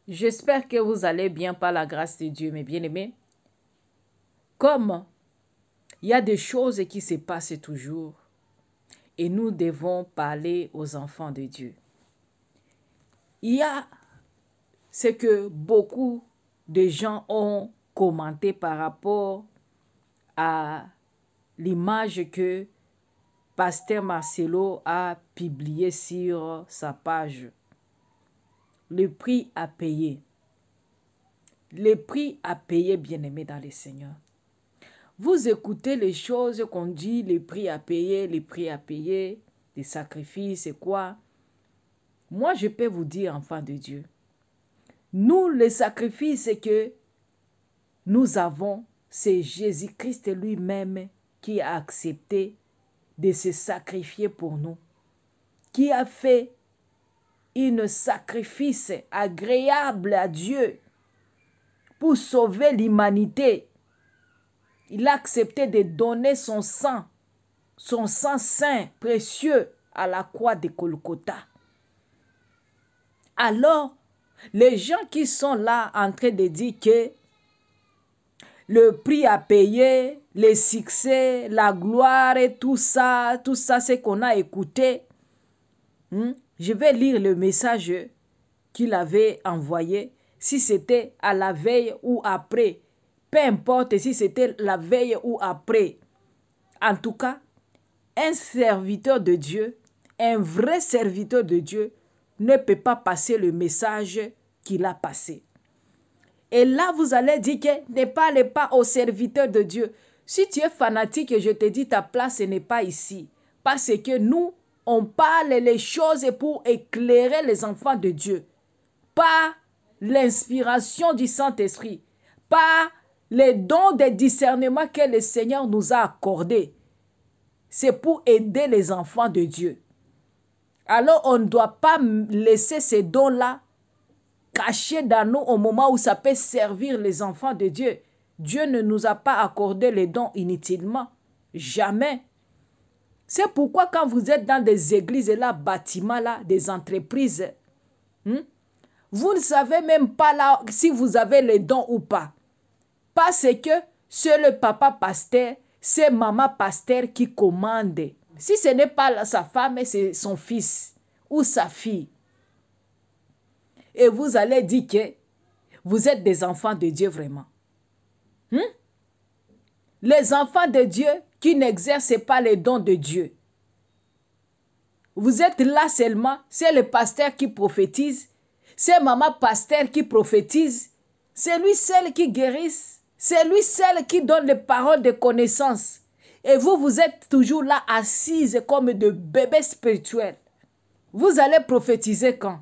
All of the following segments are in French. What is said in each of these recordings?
J'espère que vous allez bien par la grâce de Dieu, mes bien-aimés. Comme il y a des choses qui se passent toujours et nous devons parler aux enfants de Dieu. Il y a ce que beaucoup de gens ont commenté par rapport à l'image que Pasteur Marcelo a publiée sur sa page. Le prix à payer. Le prix à payer, bien-aimés dans le Seigneur. Vous écoutez les choses qu'on dit, les prix à payer, les sacrifices, c'est quoi? Moi, je peux vous dire, enfants de Dieu, nous, les sacrifices que nous avons, c'est Jésus-Christ lui-même qui a accepté de se sacrifier pour nous, qui a fait un sacrifice agréable à Dieu pour sauver l'humanité. Il a accepté de donner son sang saint, précieux, à la croix de Golgotha. Alors, les gens qui sont là en train de dire que le prix à payer, les succès, la gloire et tout ça, c'est qu'on a écouté. Je vais lire le message qu'il avait envoyé, si c'était à la veille ou après. Peu importe si c'était la veille ou après. En tout cas, un serviteur de Dieu, un vrai serviteur de Dieu, ne peut pas passer le message qu'il a passé. Et là, vous allez dire que ne parlez pas au serviteur de Dieu. Si tu es fanatique, je te dis ta place n'est pas ici. Parce que nous, on parle les choses pour éclairer les enfants de Dieu. Pas l'inspiration du Saint-Esprit. Pas les dons de discernement que le Seigneur nous a accordés. C'est pour aider les enfants de Dieu. Alors, on ne doit pas laisser ces dons-là cachés dans nous au moment où ça peut servir les enfants de Dieu. Dieu ne nous a pas accordé les dons inutilement. Jamais. C'est pourquoi quand vous êtes dans des églises, là, bâtiments, là, des entreprises, vous ne savez même pas là si vous avez les dons ou pas. Parce que c'est le papa pasteur, c'est maman pasteur qui commande. Si ce n'est pas sa femme, c'est son fils ou sa fille. Et vous allez dire que vous êtes des enfants de Dieu vraiment. Les enfants de Dieu qui n'exercent pas les dons de Dieu. Vous êtes là seulement, c'est le pasteur qui prophétise, c'est maman pasteur qui prophétise, c'est lui seul qui guérisse, c'est lui seul qui donne les paroles de connaissance. Et vous, vous êtes toujours là assises comme de bébés spirituels. Vous allez prophétiser quand?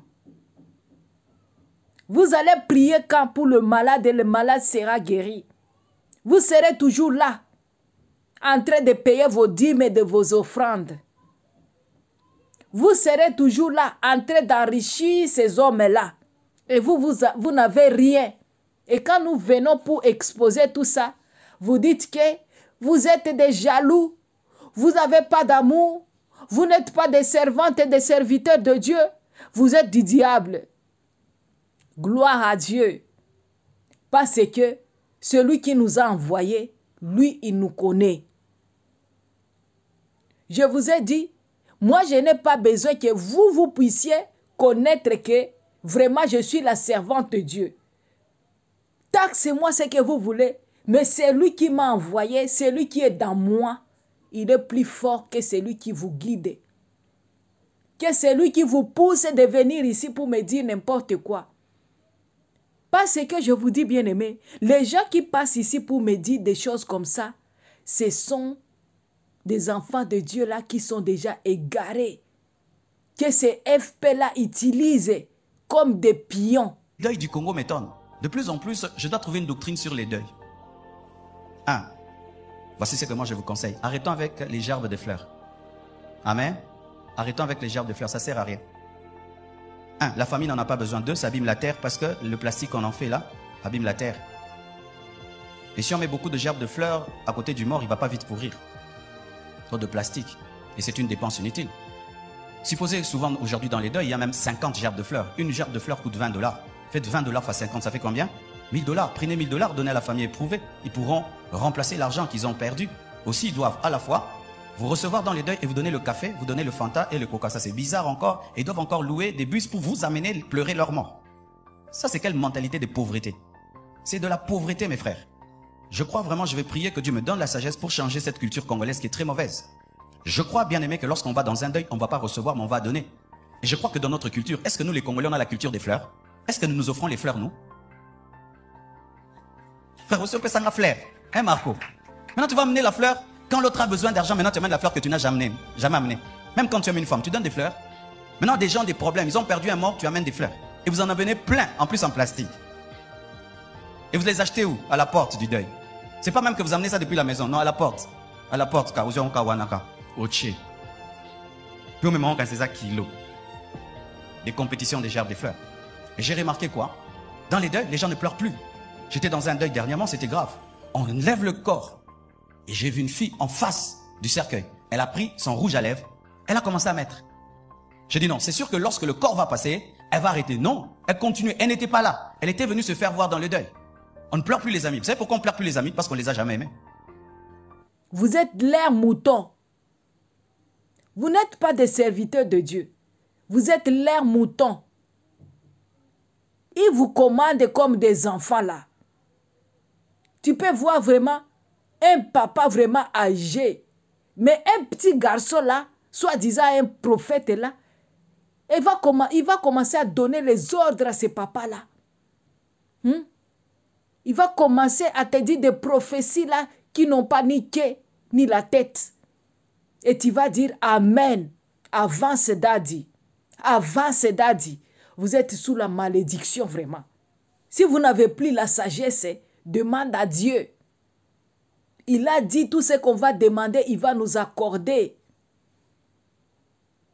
Vous allez prier quand pour le malade et le malade sera guéri. Vous serez toujours là, en train de payer vos dîmes et de vos offrandes. Vous serez toujours là, en train d'enrichir ces hommes-là. Et vous n'avez rien. Et quand nous venons pour exposer tout ça, vous dites que vous êtes des jaloux, vous n'avez pas d'amour, vous n'êtes pas des servantes et des serviteurs de Dieu, vous êtes du diable. Gloire à Dieu. Parce que celui qui nous a envoyés, lui, il nous connaît. Je vous ai dit, moi, je n'ai pas besoin que vous puissiez connaître que vraiment je suis la servante de Dieu. Taxez-moi ce que vous voulez, mais c'est lui qui m'a envoyé, c'est lui qui est dans moi. Il est plus fort que celui qui vous guide. Que celui qui vous pousse de venir ici pour me dire n'importe quoi. Parce que je vous dis, bien-aimés, les gens qui passent ici pour me dire des choses comme ça, ce sont des enfants de Dieu là qui sont déjà égarés. Que ces FP-là utilisent comme des pions. Le deuil du Congo m'étonne. De plus en plus, je dois trouver une doctrine sur les deuils. Voici ce que moi je vous conseille. Arrêtons avec les gerbes de fleurs. Amen. Arrêtons avec les gerbes de fleurs, ça ne sert à rien. La famille n'en a pas besoin. 2, ça abîme la terre parce que le plastique qu'on en fait là abîme la terre. Et si on met beaucoup de gerbes de fleurs à côté du mort, il ne va pas vite pourrir. Trop de plastique. Et c'est une dépense inutile. Supposez souvent aujourd'hui dans les deuils, il y a même 50 gerbes de fleurs. Une gerbe de fleurs coûte $20. Faites 20 $ fois 50, ça fait combien? 1000 $. Prenez 1000 $, donnez à la famille éprouvée. Ils pourront remplacer l'argent qu'ils ont perdu. Aussi, ils doivent à la fois vous recevoir dans les deuils et vous donner le café, vous donner le Fanta et le Coca. Ça, c'est bizarre encore. Et ils doivent encore louer des bus pour vous amener pleurer leur mort. Ça, c'est quelle mentalité de pauvreté? C'est de la pauvreté, mes frères. Je crois vraiment, je vais prier que Dieu me donne la sagesse pour changer cette culture congolaise qui est très mauvaise. Je crois, bien aimé, que lorsqu'on va dans un deuil, on ne va pas recevoir, mais on va donner. Et je crois que dans notre culture, est-ce que nous, les Congolais, on a la culture des fleurs? Est-ce que nous nous offrons les fleurs, nous? Frère, aussi, on peut s'en fleur. Hein, Marco? Maintenant, tu vas amener la fleur. Quand l'autre a besoin d'argent, maintenant, tu amènes la fleur que tu n'as jamais amenée. Même quand tu aimes une femme, tu donnes des fleurs. Maintenant, des gens ont des problèmes. Ils ont perdu un mort, tu amènes des fleurs. Et vous en amenez plein, en plus en plastique. Et vous les achetez où? À la porte du deuil. C'est pas même que vous amenez ça depuis la maison. Non, à la porte. À la porte, car vous avez un kawanaka. Au tché. Puis au même moment, quand c'est ça kilos. Des compétitions des gerbes des fleurs. Et j'ai remarqué quoi? Dans les deuils, les gens ne pleurent plus. J'étais dans un deuil dernièrement, c'était grave. On lève le corps. Et j'ai vu une fille en face du cercueil. Elle a pris son rouge à lèvres. Elle a commencé à mettre. J'ai dit non, c'est sûr que lorsque le corps va passer, elle va arrêter. Non, elle continue. Elle n'était pas là. Elle était venue se faire voir dans le deuil. On ne pleure plus les amis. Vous savez pourquoi on ne pleure plus les amis? Parce qu'on les a jamais aimés. Vous êtes leurs moutons. Vous n'êtes pas des serviteurs de Dieu. Vous êtes leurs moutons. Ils vous commandent comme des enfants là. Tu peux voir vraiment un papa vraiment âgé. Mais un petit garçon là, soi-disant un prophète là, il va commencer à donner les ordres à ces papas-là. Il va commencer à te dire des prophéties là qui n'ont pas ni quai ni la tête. Et tu vas dire Amen. Avance daddy. Avance daddy. Vous êtes sous la malédiction vraiment. Si vous n'avez plus la sagesse, demande à Dieu. Il a dit tout ce qu'on va demander, il va nous accorder.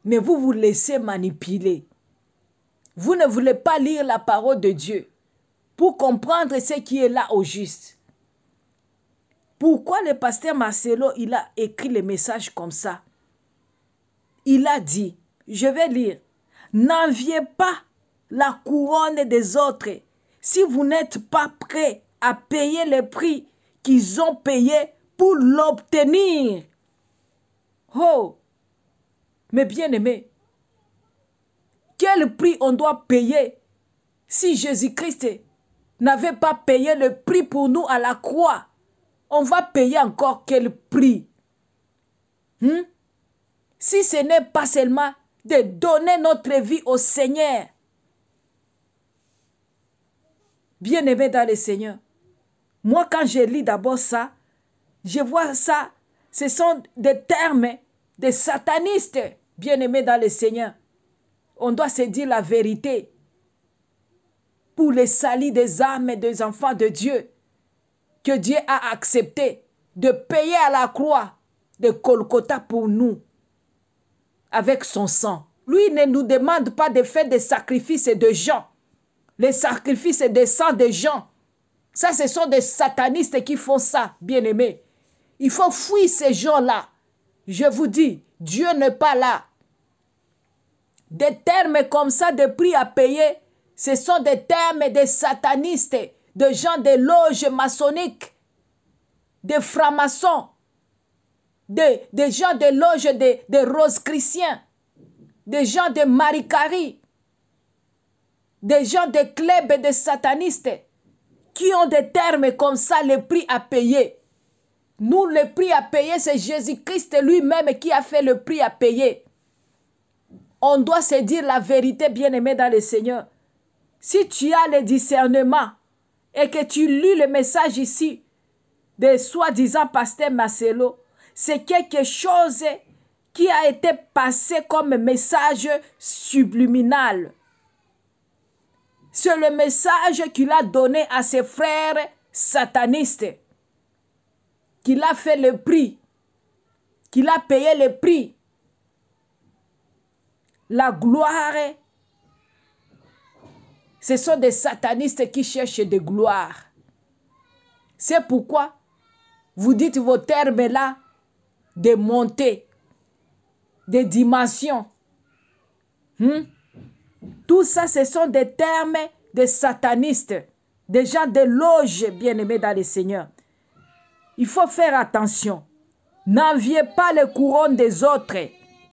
Mais vous vous laissez manipuler. Vous ne voulez pas lire la parole de Dieu pour comprendre ce qui est là au juste. Pourquoi le pasteur Marcelo, il a écrit le message comme ça? Il a dit, je vais lire, n'enviez pas la couronne des autres si vous n'êtes pas prêts à payer le prix qu'ils ont payé pour l'obtenir. Oh! Mais bien aimé, quel prix on doit payer si Jésus-Christ n'avait pas payé le prix pour nous à la croix? On va payer encore quel prix? Si ce n'est pas seulement de donner notre vie au Seigneur. Bien aimé dans le Seigneur, moi quand je lis d'abord ça, je vois ça, ce sont des termes des satanistes. Bien aimé dans le Seigneur, on doit se dire la vérité pour les salis des âmes et des enfants de Dieu que Dieu a accepté de payer à la croix de Golgotha pour nous avec son sang. Lui ne nous demande pas de faire des sacrifices de gens. Les sacrifices des sangs des gens. Ça, ce sont des satanistes qui font ça, bien aimé. Il faut fuir ces gens-là. Je vous dis, Dieu n'est pas là. Des termes comme ça de prix à payer, ce sont des termes des satanistes, de gens de loges maçonniques, des francs-maçons, des gens de loges de rose-chrétiens, des gens de Marie-Carie, des gens de clubs de satanistes qui ont des termes comme ça, le prix à payer. Nous, le prix à payer, c'est Jésus-Christ lui-même qui a fait le prix à payer. On doit se dire la vérité, bien-aimé dans le Seigneur. Si tu as le discernement et que tu lis le message ici de soi-disant pasteur Marcelo, c'est quelque chose qui a été passé comme message subliminal. C'est le message qu'il a donné à ses frères satanistes. Qu'il a fait le prix. Qu'il a payé le prix. La gloire, ce sont des satanistes qui cherchent de gloire. C'est pourquoi vous dites vos termes là, de montée, de dimension. Tout ça, ce sont des termes des satanistes, des gens de loges bien-aimés dans le Seigneur. Il faut faire attention. N'enviez pas les couronnes des autres.